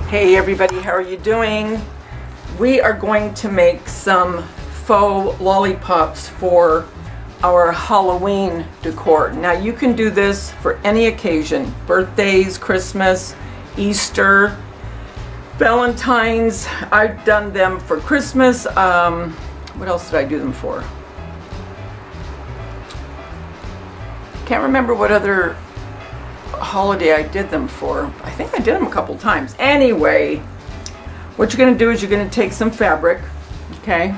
Hey everybody, how are you doing? We are going to make some faux lollipops for our Halloween decor. Now you can do this for any occasion, birthdays, Christmas, Easter, Valentine's. I've done them for Christmas. What else did I do them for? Can't remember what other holiday I did them for. I think I did them a couple times. Anyway, what you're going to do is you're going to take some fabric, okay?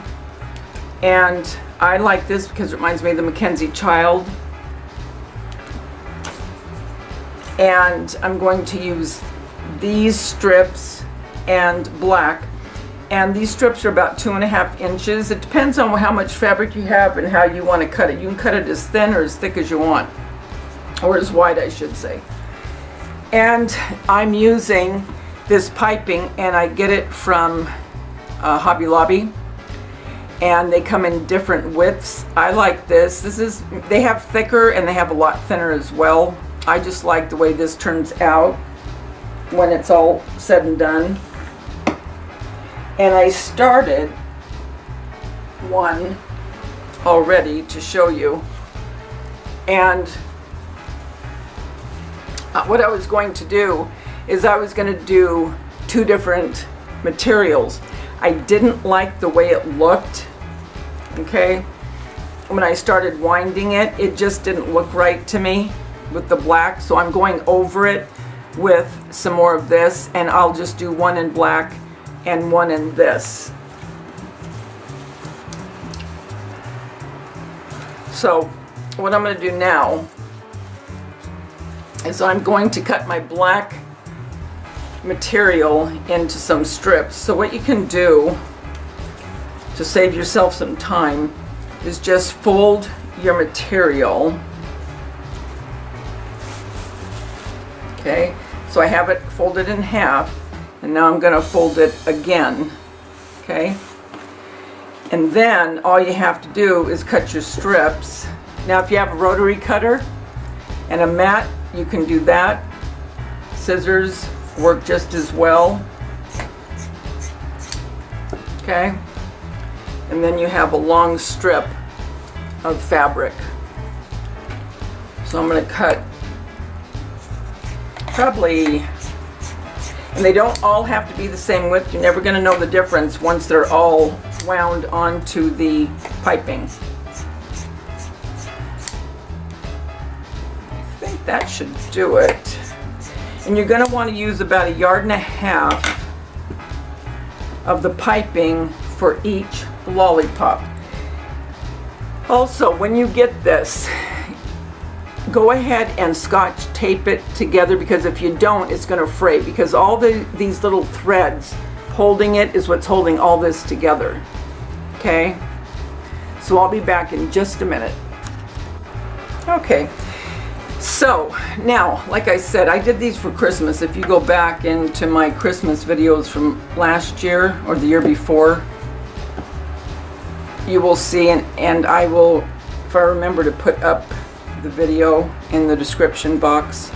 And I like this because it reminds me of the Mackenzie Child. And I'm going to use these strips and black. And these strips are about 2.5 inches. It depends on how much fabric you have and how you want to cut it. You can cut it as thin or as thick as you want. Or as wide, I should say. And I'm using this piping, and I get it from Hobby Lobby, and they come in different widths. I like this. They have thicker and they have a lot thinner as well. I just like the way this turns out when it's all said and done. And I started one already to show you. And what I was going to do is I was going to do 2 different materials. I didn't like the way it looked, okay? When I started winding it, it just didn't look right to me with the black, so I'm going over it with some more of this, and I'll just do one in black and one in this. So what I'm going to do now is I'm going to cut my black material into some strips. So what you can do to save yourself some time is just fold your material. Okay, so I have it folded in half, and now I'm going to fold it again. Okay, and then all you have to do is cut your strips. Now if you have a rotary cutter and a mat, you can do that. Scissors work just as well. Okay, and then you have a long strip of fabric. So I'm going to cut probably, and they don't all have to be the same width. You're never going to know the difference once they're all wound onto the piping. That should do it. And you're going to want to use about 1.5 yards of the piping for each lollipop. Also, when you get this, go ahead and scotch tape it together, because if you don't, it's going to fray, because all these little threads holding it is what's holding all this together. Okay? So I'll be back in just a minute. Okay. So now, like I said, I did these for Christmas. If you go back into my Christmas videos from last year or the year before, you will see, and I will, if I remember, to put up the video in the description box.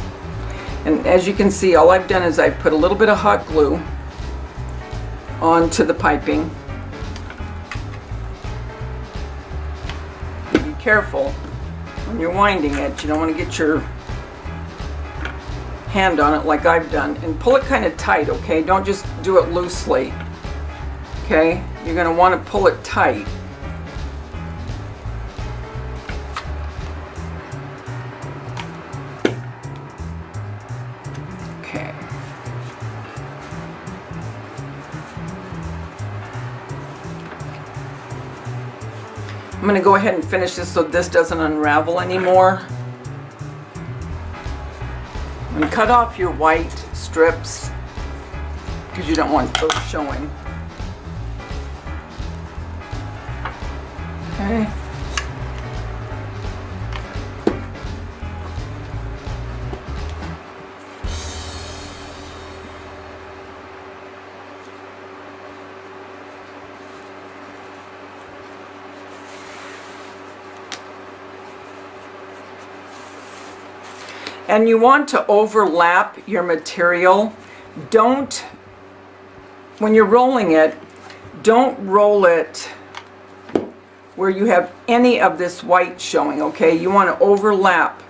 And as you can see, all I've done is I put a little bit of hot glue onto the piping. Be careful when you're winding it. You don't want to get your hand on it like I've done, and pull it kind of tight, okay? Don't just do it loosely, okay? You're going to want to pull it tight. Okay. I'm going to go ahead and finish this so this doesn't unravel anymore. And cut off your white strips because you don't want those showing. Okay. And you want to overlap your material. Don't when you're rolling it, don't roll it where you have any of this white showing, okay? You want to overlap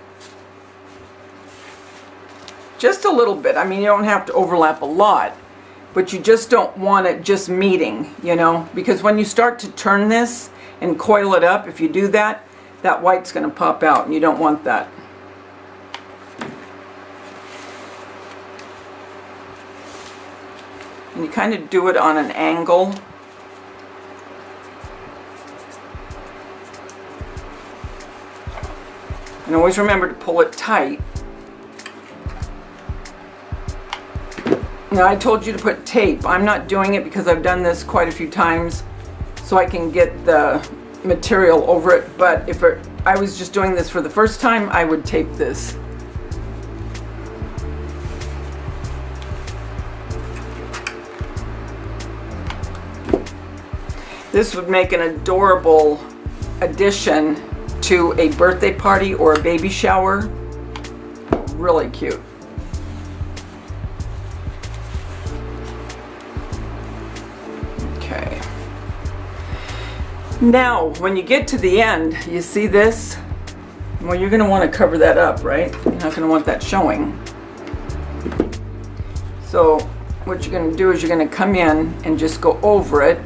just a little bit. I mean, you don't have to overlap a lot, but you just don't want it just meeting, you know, because when you start to turn this and coil it up, if you do that, that white's going to pop out, and you don't want that. And you kind of do it on an angle. And always remember to pull it tight. Now, I told you to put tape. I'm not doing it because I've done this quite a few times so I can get the material over it, but if I was just doing this for the first time, I would tape this. This would make an adorable addition to a birthday party or a baby shower. Really cute. Okay. Now, when you get to the end, you see this? Well, you're going to want to cover that up, right? You're not going to want that showing. So, what you're going to do is you're going to come in and just go over it,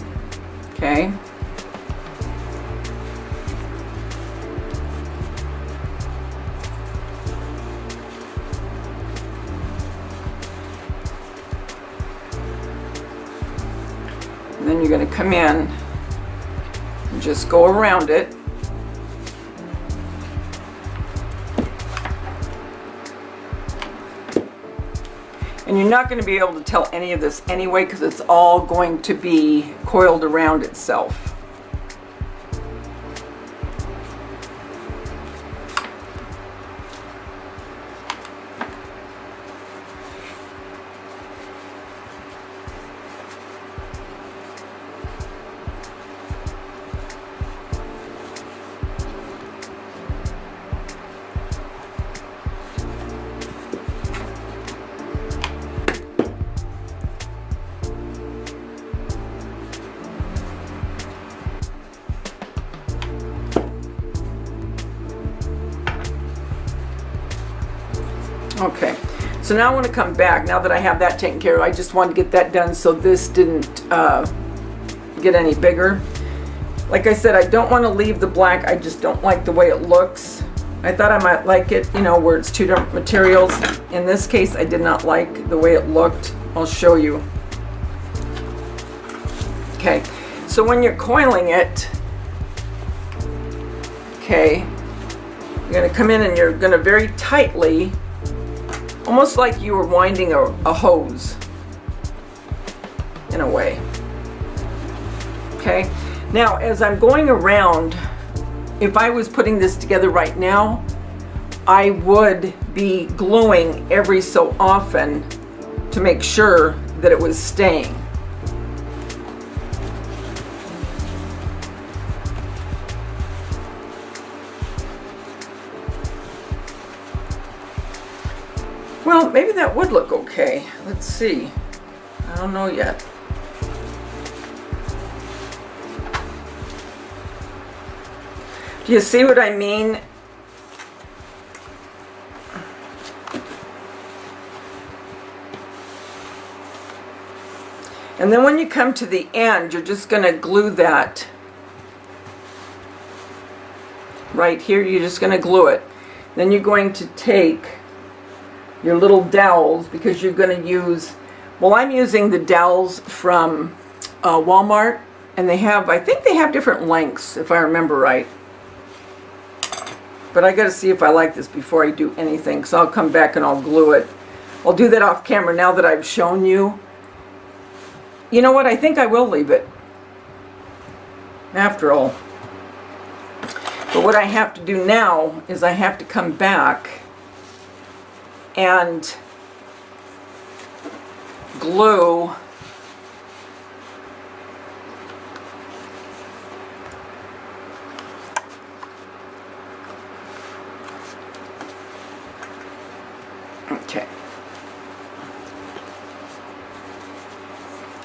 okay? And then you're going to come in and just go around it. And you're not going to be able to tell any of this anyway because it's all going to be coiled around itself. Okay, so now I want to come back. Now that I have that taken care of, I just wanted to get that done so this didn't get any bigger. Like I said, I don't want to leave the black. I just don't like the way it looks. I thought I might like it, you know, where it's two different materials. In this case, I did not like the way it looked. I'll show you. Okay, so when you're coiling it, okay, you're going to come in and you're going to very tightly, almost like you were winding a hose, in a way. Okay, now as I'm going around, if I was putting this together right now, I would be gluing every so often to make sure that it was staying. Well, maybe that would look okay. Let's see. I don't know yet. Do you see what I mean? And then when you come to the end, you're just going to glue that right here. You're just going to glue it. Then you're going to take your little dowels, because you're going to use, well, I'm using the dowels from Walmart, and they have, I think they have different lengths, if I remember right. But I got to see if I like this before I do anything, so I'll come back and I'll glue it. I'll do that off camera now that I've shown you. You know what? I think I will leave it, after all. But what I have to do now is I have to come back and glue okay.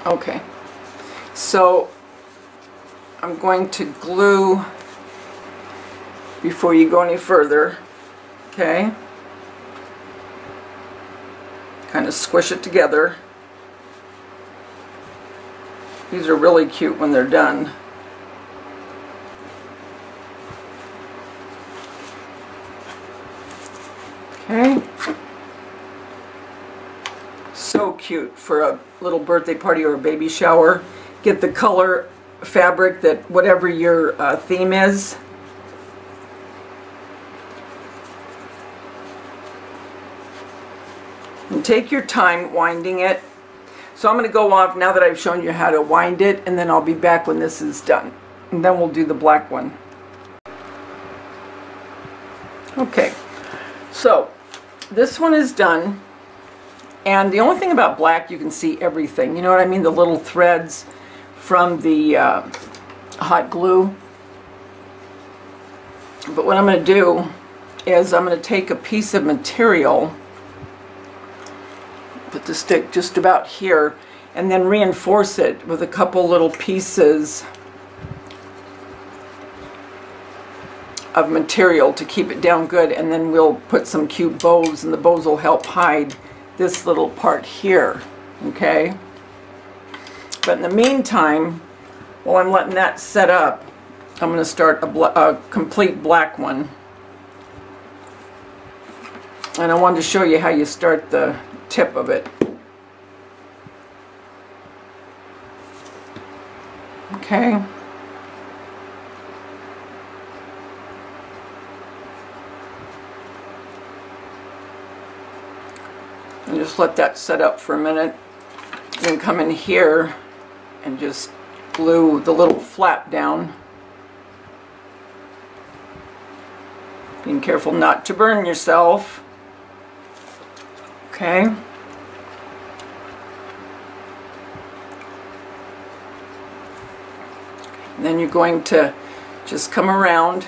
Okay, so I'm going to glue before you go any further, okay? Kind of squish it together. These are really cute when they're done. Okay. So cute for a little birthday party or a baby shower. Get the color fabric that whatever your theme is. And take your time winding it. So I'm going to go off now that I've shown you how to wind it, and then I'll be back when this is done. And then we'll do the black one. Okay, so this one is done. And the only thing about black, you can see everything. You know what I mean? The little threads from the hot glue. But what I'm going to do is I'm going to take a piece of material, put the stick just about here, and then reinforce it with a couple little pieces of material to keep it down good, and then we'll put some cute bows, and the bows will help hide this little part here, okay? But in the meantime, while I'm letting that set up, I'm going to start a complete black one. And I wanted to show you how you start the tip of it. Okay. And just let that set up for a minute. Then come in here and just glue the little flap down. Being careful not to burn yourself. Okay. And then you're going to just come around.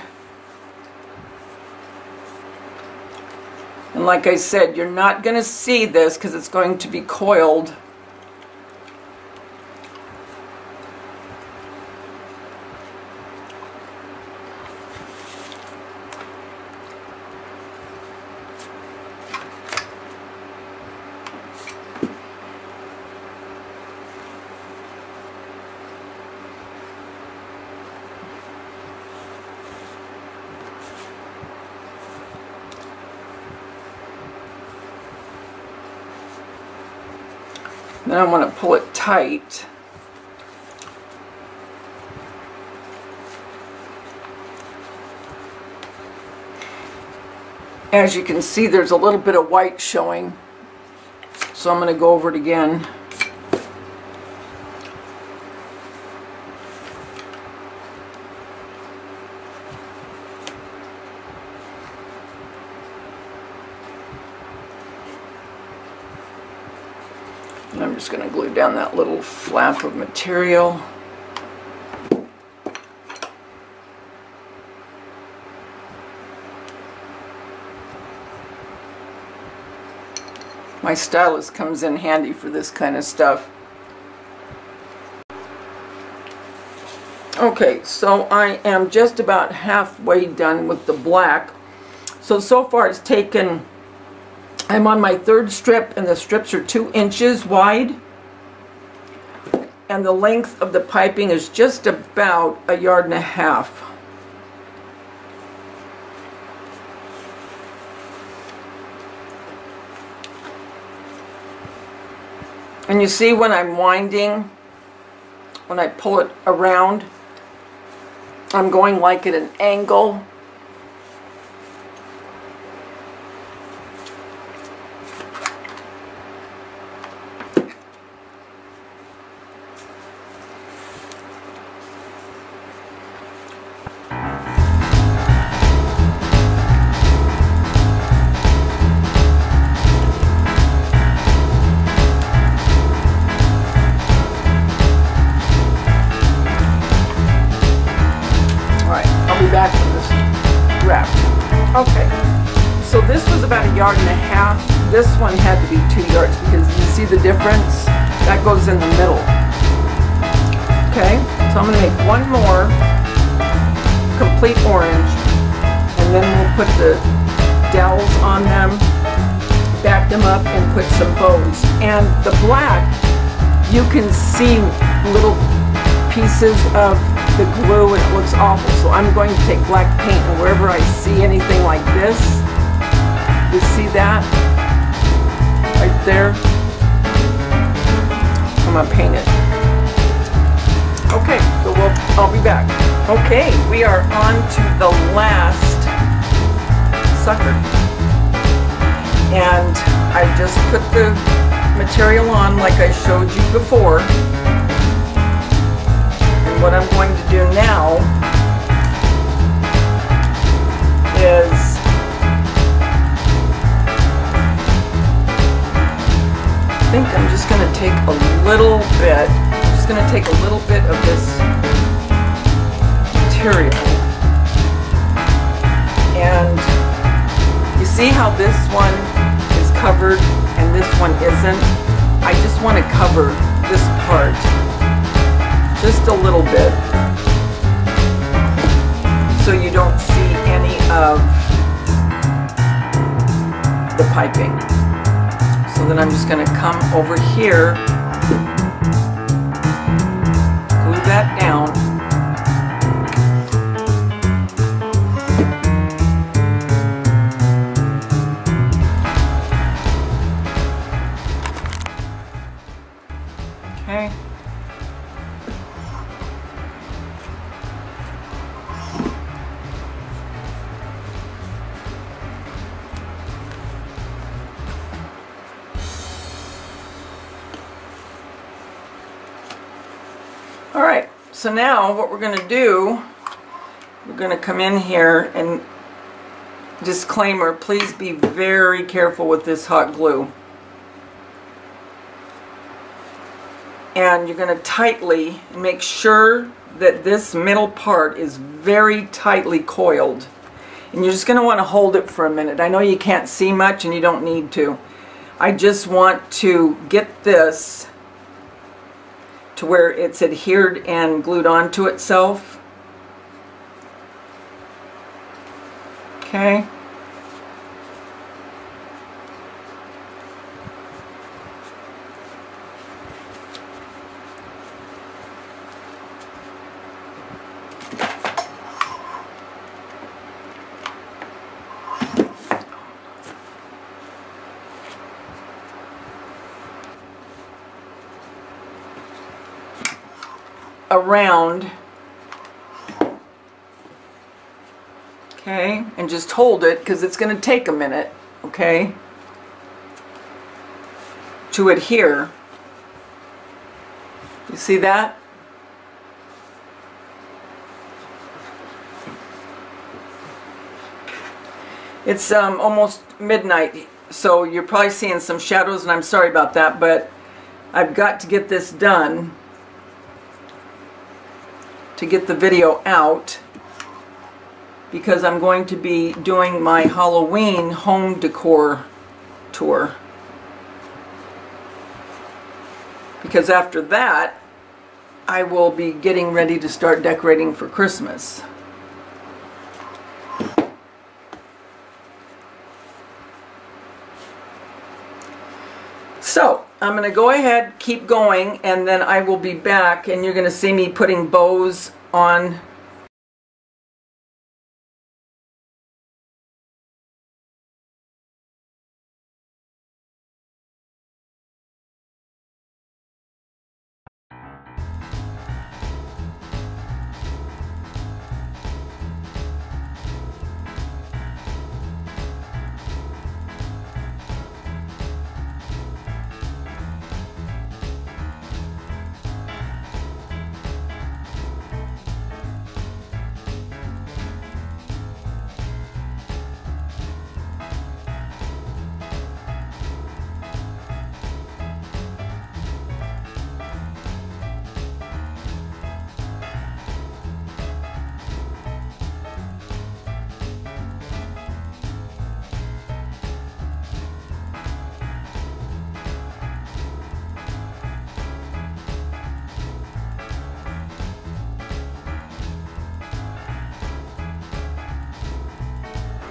And like I said, you're not going to see this because it's going to be coiled. Then I want to pull it tight. As you can see, there's a little bit of white showing, so I'm going to go over it again. And I'm just going to glue down that little flap of material. My stylus comes in handy for this kind of stuff. Okay, so I am just about halfway done with the black. So far it's taken, I'm on my third strip, and the strips are 2 inches wide. And the length of the piping is just about 1.5 yards. And you see when I'm winding, when I pull it around, I'm going like at an angle. Okay, so this was about 1.5 yards. This one had to be 2 yards because you see the difference? That goes in the middle. Okay, so I'm going to make one more complete orange, and then we'll put the dowels on them, back them up, and put some bows. And the black, you can see little pieces of the glue and it looks awful. So I'm going to take black paint, and wherever I see anything like this, you see that right there? I'm gonna paint it. Okay, so I'll be back. Okay, we are on to the last sucker. And I just put the material on like I showed you before. And what I'm going to do now is I think I'm just going to take a little bit, of this material. And you see how this one is covered and this one isn't? I just want to cover this part just a little bit so you don't see any of the piping. So then I'm just going to come over here, glue that down. Okay. Alright, so now what we're going to do, we're going to come in here, and disclaimer, please be very careful with this hot glue. And you're going to tightly make sure that this middle part is very tightly coiled. And you're just going to want to hold it for a minute. I know you can't see much and you don't need to. I just want to get this to where it's adhered and glued onto itself. Okay. Around, okay, and just hold it because it's going to take a minute, okay, to adhere. You see that? It's almost midnight, so you're probably seeing some shadows, and I'm sorry about that, but I've got to get this done to get the video out, because I'm going to be doing my Halloween home decor tour. Because after that, I will be getting ready to start decorating for Christmas. So, I'm going to go ahead, keep going, and then I will be back, and you're going to see me putting bows on.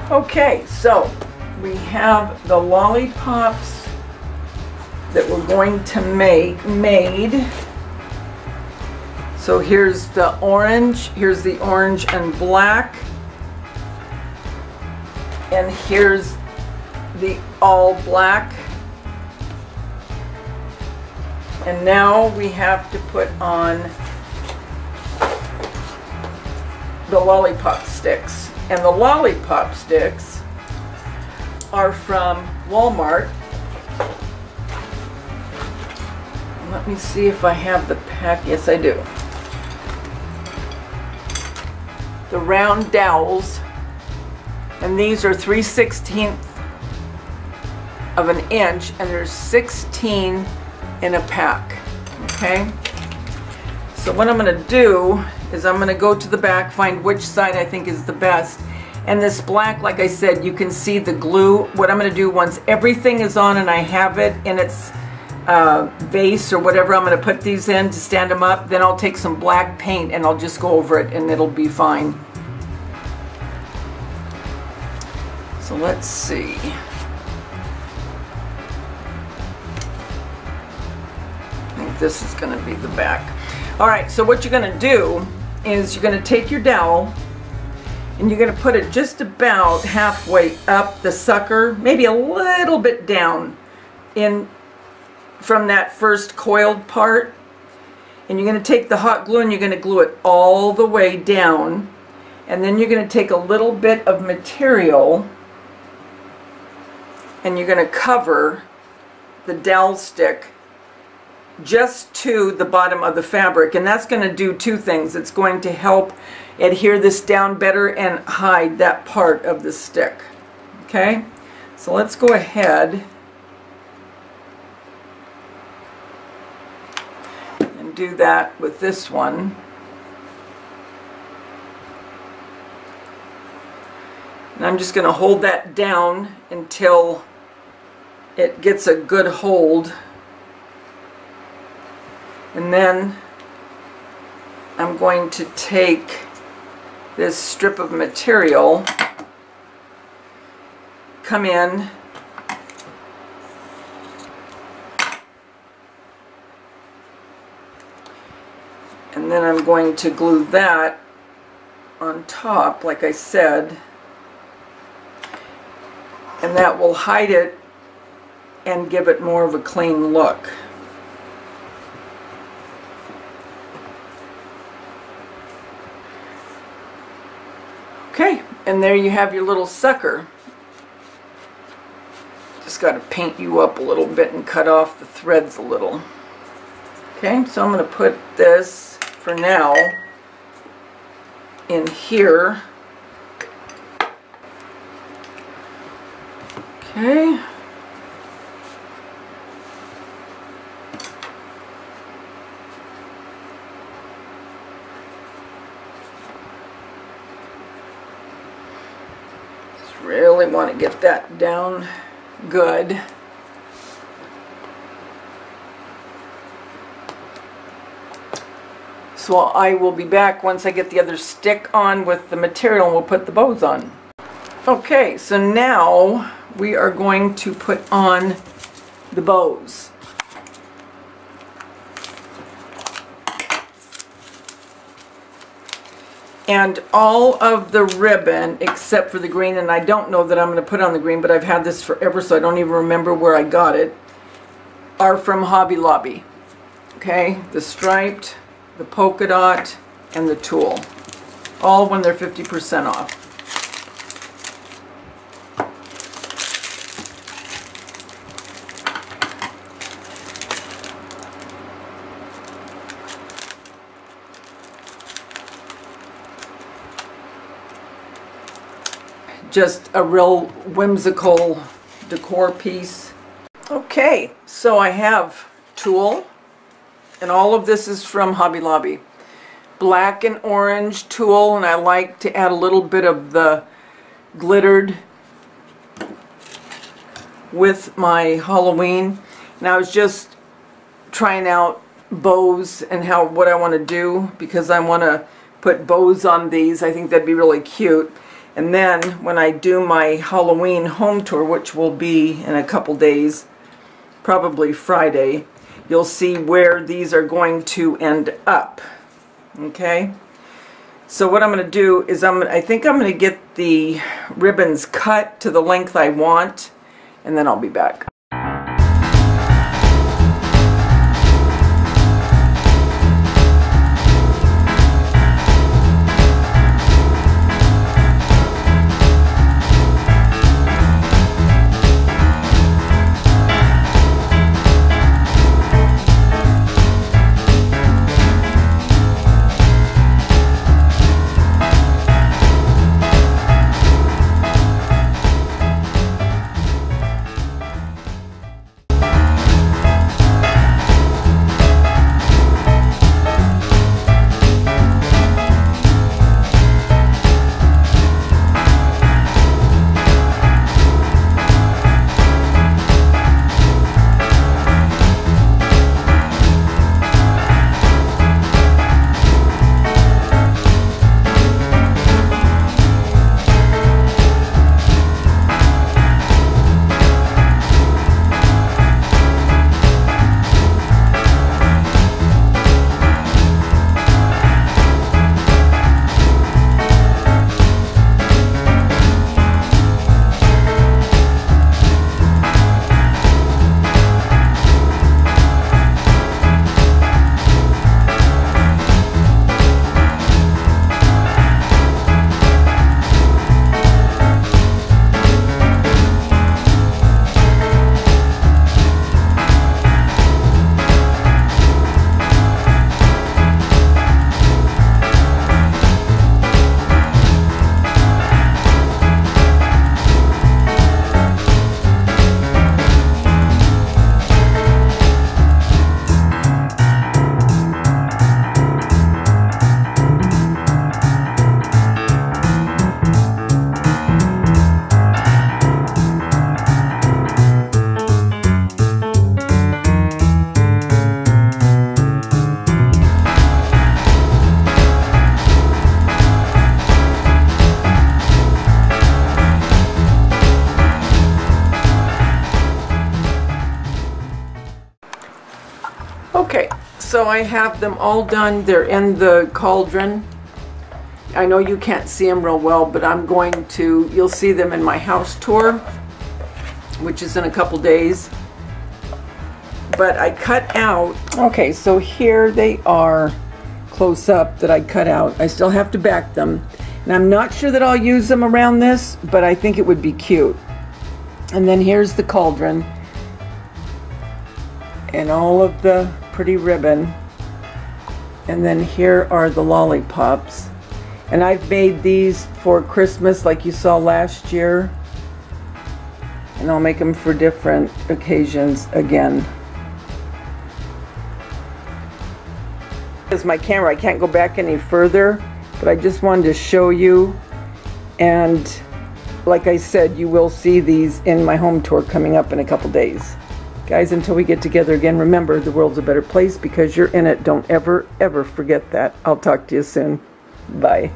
Okay, so we have the lollipops that we're going to make made. So here's the orange and black, and here's the all black. And now we have to put on the lollipop sticks. And the lollipop sticks are from Walmart. Let me see if I have the pack. Yes, I do. The round dowels. And these are 3/16 of an inch, and there's 16 in a pack. Okay? So what I'm going to do is I'm going to go to the back, find which side I think is the best. And this black, like I said, you can see the glue. What I'm going to do once everything is on and I have it in its vase or whatever I'm going to put these in to stand them up, then I'll take some black paint and I'll just go over it and it'll be fine. So let's see. I think this is going to be the back. All right, so what you're going to do is you're going to take your dowel and you're going to put it just about halfway up the sucker, maybe a little bit down in from that first coiled part. And you're going to take the hot glue and you're going to glue it all the way down. And then you're going to take a little bit of material and you're going to cover the dowel stick just to the bottom of the fabric, and that's going to do two things. It's going to help adhere this down better and hide that part of the stick. Okay, so let's go ahead and do that with this one. And I'm just going to hold that down until it gets a good hold. And then I'm going to take this strip of material, come in, and then I'm going to glue that on top, like I said, and that will hide it and give it more of a clean look. Okay, and there you have your little sucker. Just got to paint you up a little bit and cut off the threads a little. Okay, so I'm going to put this, for now, in here. Okay. Really want to get that down good. So I will be back once I get the other stick on with the material and we'll put the bows on. Okay, so now we are going to put on the bows. And all of the ribbon, except for the green, and I don't know that I'm going to put on the green, but I've had this forever, so I don't even remember where I got it, are from Hobby Lobby. Okay, the striped, the polka dot, and the tulle. All when they're 50% off. Just a real whimsical decor piece. Okay, so I have tulle, and all of this is from Hobby Lobby. Black and orange tulle, and I like to add a little bit of the glittered with my Halloween. And I was just trying out bows and what I want to do, because I want to put bows on these. I think that'd be really cute. And then when I do my Halloween home tour, which will be in a couple days, probably Friday, you'll see where these are going to end up. Okay? So what I'm going to do is I think I'm going to get the ribbons cut to the length I want, and then I'll be back. Okay, so I have them all done. They're in the cauldron. I know you can't see them real well, but I'm going to, you'll see them in my house tour, which is in a couple days. But I cut out, okay, so here they are close up that I cut out. I still have to back them. And I'm not sure that I'll use them around this, but I think it would be cute. And then here's the cauldron and all of the pretty ribbon. And then here are the lollipops. And I've made these for Christmas like you saw last year. And I'll make them for different occasions again. This is my camera. I can't go back any further, but I just wanted to show you. And like I said, you will see these in my home tour coming up in a couple days. Guys, until we get together again, remember, the world's a better place because you're in it. Don't ever, ever forget that. I'll talk to you soon. Bye.